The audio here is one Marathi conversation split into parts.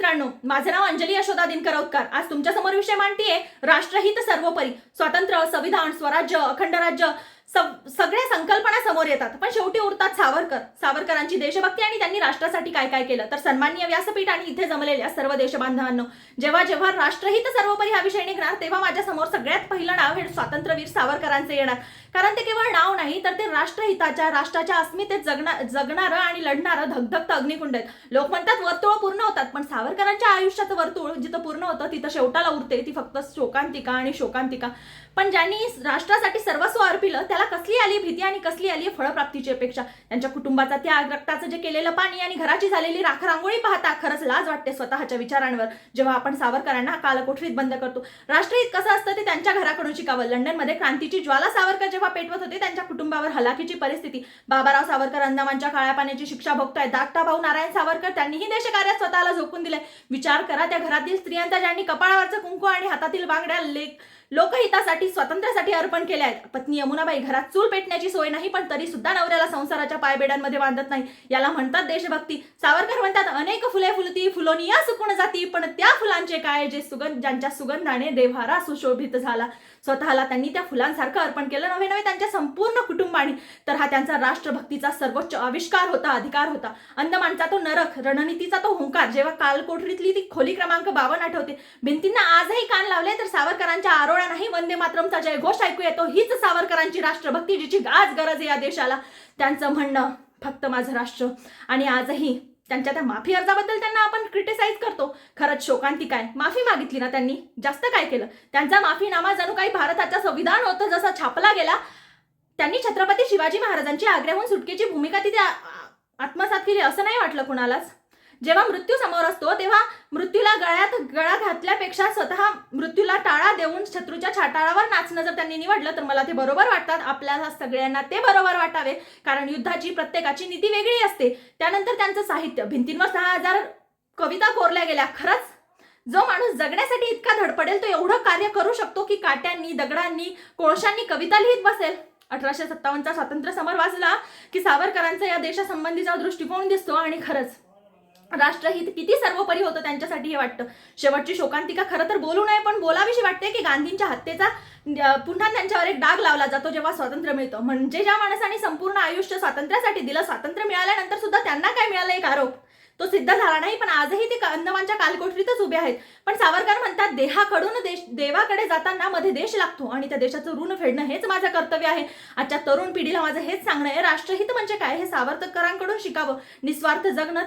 मित्रांनो, माझं नाव अंजली यशोदा दिनकरौतकर। आज तुमच्या समोर विषय मांडतीये राष्ट्रहित सर्वोपरी। स्वातंत्र्य, संविधान, स्वराज्य, अखंड राज्य सगळ्या संकल्पना समोर येतात, पण शेवटी उरतात सावरकरांची देशभक्ती आणि त्यांनी राष्ट्रासाठी काय काय केलं। तर सन्माननीय व्यासपीठ आणि इथे जमलेल्या सर्व देशबांधवांनो, जेव्हा जेव्हा राष्ट्रहित सर्वोपरी हा विषय निघणार तेव्हा माझ्या समोर सगळ्यात पहिलं नाव हे स्वातंत्र्यवीर सावरकरांचे येणार। कारण ते केवळ नाव नाही, तर ते राष्ट्रहिताच्या, राष्ट्राच्या अस्मितेत जगणारं आणि लढणारं धगधगतं अग्निकुंड आहेत। लोक म्हणतात वर्तुळ पूर्ण होतात, पण सावरकरांच्या आयुष्याचं वर्तुळ जिथं पूर्ण होतं तिथं शेवटाला उरते ती फक्त शोकांतिका आणि शोकांतिका। पण ज्यांनी राष्ट्रासाठी सर्वस्व अर्पिलं त्याला कसली आली भीती आणि कसली आली फळप्राप्तीची अपेक्षा। त्यांच्या कुटुंबाचा त्याग, रक्ताचं जे केलेलं पाणी आणि घराची झालेली राख रांगोळी पाहता खरंच लाज वाटते स्वतःच्या विचारांवर। जेव्हा आपण सावरकरांना कालकोठरीत बंद करतो, राष्ट्रहित कसं असतं ते त्यांच्या घराकडून शिकावं। लंडनमध्ये क्रांतीची ज्वाला सावरकर जेव्हा पेटवत होते त्यांच्या कुटुंबावर हलाखीची परिस्थिती। बाबाराव सावरकर अंदमानच्या काळ्या पाण्याची शिक्षा भोगतायत। धाकटा भाऊ नारायण सावरकर त्यांनीही देशकार्यात स्वतःला झोकून दिले। विचार करा, त्या घरातील स्त्रियांचा ज्यांनी कपाळावरचं कुंकू आणि हातातील बांगड्या लोकहितासाठी, स्वातंत्र्यासाठी अर्पण केल्या आहेत। पत्नी यमुनाबाई घरात चूल पेटण्याची सोय नाही, पण तरी सुद्धा नवऱ्याला संसाराच्या पायबेड्यांमध्ये बांधत नाही। याला म्हणतात देशभक्ती। सावरकर म्हणतात, अनेक फुले फुलती फुलोनिया सुकून जाती, पण त्या फुलांचे काय ज्यांच्या सुगंधाने देव्हारा सुशोभित झाला। स्वतःला त्यांनी त्या फुलांसारखं अर्पण केलं, नव्हे नव्हे त्यांच्या संपूर्ण कुटुंबाने। तर हा त्यांचा राष्ट्रभक्तीचा सर्वोच्च आविष्कार होता, अधिकार होता। अंदमानचा तो नरक, रणनीतीचा तो हुंकार, जेव्हा कालकोठरीतली ती खोली क्रमांक 52 आठवते। भिंतींना आजही कान लावले तर सावरकरांच्या आरोळ्यानंही वंदे मातरमचा जयघोष ऐकू येतो। हीच सावरकरांची राष्ट्रभक्ती, जिची आज गरज आहे या देशाला। त्यांचं म्हणणं फक्त माझं राष्ट्र। आणि आजही त्यांच्या त्या माफी अर्जाबद्दल त्यांना आपण क्रिटिसाइज करतो, खरंच शोकांतिका आहे। माफी मागितली ना त्यांनी, जास्त काय केलं? त्यांचा माफीनामा जणू काही भारताचं संविधान होतं जसा छापला गेला। त्यांनी छत्रपती शिवाजी महाराजांची आग्र्याहून सुटकेची भूमिका तिथे आत्मसात केली असं नाही वाटलं कुणालाच। जेव्हा मृत्यू समोर असतो तेव्हा मृत्यूला गळ्यात गळा घातल्यापेक्षा स्वतः मृत्यूला टाळा देऊन शत्रूच्या छाताळावर नाचणं जर त्यांनी निवडलं तर मला ते बरोबर वाटतात। आपल्याला सगळ्यांना ते बरोबर वाटावे, कारण युद्धाची प्रत्येकाची नीती वेगळी असते। त्यानंतर त्यांचं साहित्य, भिंतींवर 6000 कविता कोरल्या गेल्या। खरंच जो माणूस जगण्यासाठी इतका धडपडेल तो एवढं कार्य करू शकतो की काट्यांनी, दगडांनी, कोळशांनी कविता लिहित बसेल। 1857चा स्वातंत्र्य समर वाचला की सावरकरांचा या देशासंबंधीचा दृष्टिकोन दिसतो। आणि खरंच राष्ट्रहित किती सर्वोपरी होतं त्यांच्यासाठी हे वाटतं। शेवटची शोकांतिका खरं तर बोलू नये, पण बोलावीशी वाटते की गांधींच्या हत्येचा पुन्हा त्यांच्यावर एक डाग लावला जातो जेव्हा स्वातंत्र्य मिळतं। म्हणजे ज्या माणसाने संपूर्ण आयुष्य स्वातंत्र्यासाठी दिलं, स्वातंत्र्य मिळाल्यानंतर सुद्धा त्यांना काय मिळालं एक आरोप तो सिद्ध झाला नाही, पण आजही ते अंदमानच्या कालकोठरीतच उभे आहेत। पण सावरकर म्हणतात, देहाकडून देवाकडे जाताना मध्ये देश लागतो आणि त्या देशाचं ऋण फेडणं हेच माझं कर्तव्य आहे। आजच्या तरुण पिढीला माझं हेच सांगणं आहे, राष्ट्रहित म्हणजे काय हे सावरकरांकडून शिकावं। निस्वार्थ जगणं,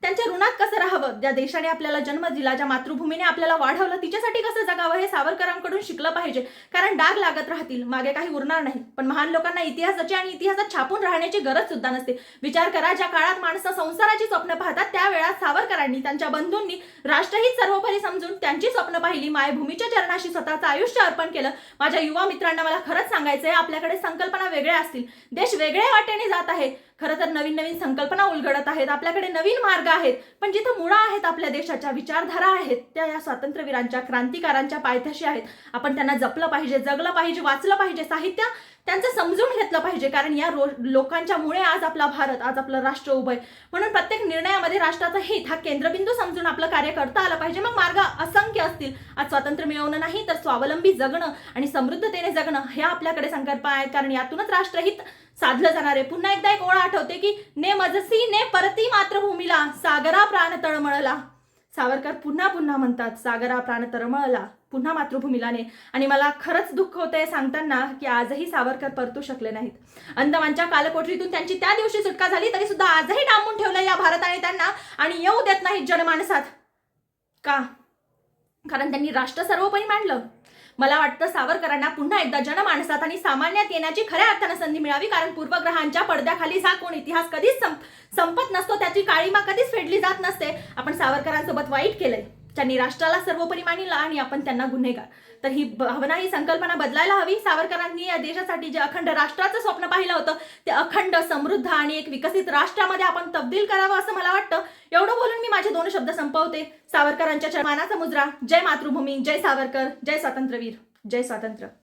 त्यांच्या ऋणात कसं राहावं, ज्या देशाने आपल्याला जन्म दिला, ज्या मातृभूमीने आपल्याला वाढवलं, तिच्यासाठी कसं जगावं हे सावरकरांकडून शिकलं पाहिजे। कारण डाग लागत राहतील, मागे काही उरणार नाही। पण महान लोकांना इतिहासाची आणि इतिहासात छापून राहण्याची गरज सुद्धा नसते। विचार करा, ज्या काळात माणसं संसाराची स्वप्न पाहतात त्या वेळात सावरकरांनी, त्यांच्या बंधूंनी राष्ट्रहित सर्वोपरी समजून त्यांची स्वप्न पाहिली, मायभूमीच्या चरणाशी स्वतःचं आयुष्य अर्पण केलं। माझ्या युवा मित्रांना मला खरंच सांगायचंय, आपल्याकडे संकल्पना वेगळ्या असतील, देश वेगळ्या वाटेने जात आहे, खरं तर नवीन नवीन संकल्पना उलगडत आहेत, आपल्याकडे नवीन मार्ग आहेत, पण जिथं मुळा आहेत, आपल्या देशाच्या विचारधारा आहेत, त्या या स्वातंत्र्यवीरांच्या, क्रांतिकारांच्या पायथ्याशी आहेत। आपण त्यांना जपलं पाहिजे, जगलं पाहिजे, वाचलं पाहिजे, साहित्य त्यांचं समजून घेतलं पाहिजे। कारण या लोकांच्या मुळे आज आपला भारत, आज आपलं राष्ट्र उभं आहे। म्हणून प्रत्येक निर्णयामध्ये राष्ट्राचं हित हा केंद्रबिंदू समजून आपलं कार्य करता आलं पाहिजे। मग मार्ग असंख्य असतील। आज स्वातंत्र्य मिळवणं नाही तर स्वावलंबी जगणं आणि समृद्धतेने जगणं हे आपल्याकडे संकल्प आहेत, कारण यातूनच राष्ट्रहित साधलं जाणार आहे। पुन्हा एकदा एक ओळ आठवते की ने मजसी ने परती मातृभूमीला, सागरा प्राण तळमळला। सावरकर पुन्हा पुन्हा म्हणतात, सागरा प्राण तळमळला, पुन्हा मातृभूमीला ने। आणि मला खरंच दुःख होतंय सांगताना की आजही सावरकर परतू शकले नाहीत। अंदमानच्या कालकोठरीतून त्यांची त्या दिवशी सुटका झाली, तरी सुद्धा आजही डांबून ठेवलं या भारताने त्यांना, आणि येऊ देत नाहीत जनमानसात। का? कारण त्यांनी राष्ट्र सर्वोपरी मांडलं। मला वाटतं सावरकरांना पुन्हा एकदा जनमानसात आणि सामान्यात येण्याची खऱ्या अर्थानं संधी मिळावी, कारण पूर्वग्रहांच्या पडद्याखाली झाकून इतिहास कधीच संपत नसतो, त्याची काळीमा कधीच फेडली जात नसते। आपण सावरकरांसोबत वाईट केलंय, त्यांनी राष्ट्राला सर्वोपरी मानिलं आणि आपण त्यांना गुन्हेगार। तर ही भावना, ही संकल्पना बदलायला हवी। सावरकरांनी या देशासाठी जे अखंड राष्ट्राचं स्वप्न पाहिलं होतं ते अखंड, समृद्ध आणि एक विकसित राष्ट्रामध्ये आपण तब्दील करावं असं मला वाटतं। एवढं बोलून मी माझे 2 शब्द संपवते। सावरकरांच्या मानाचा मुजरा, जय मातृभूमी, जय सावरकर, जय स्वातंत्र्यवीर, जय स्वातंत्र्य।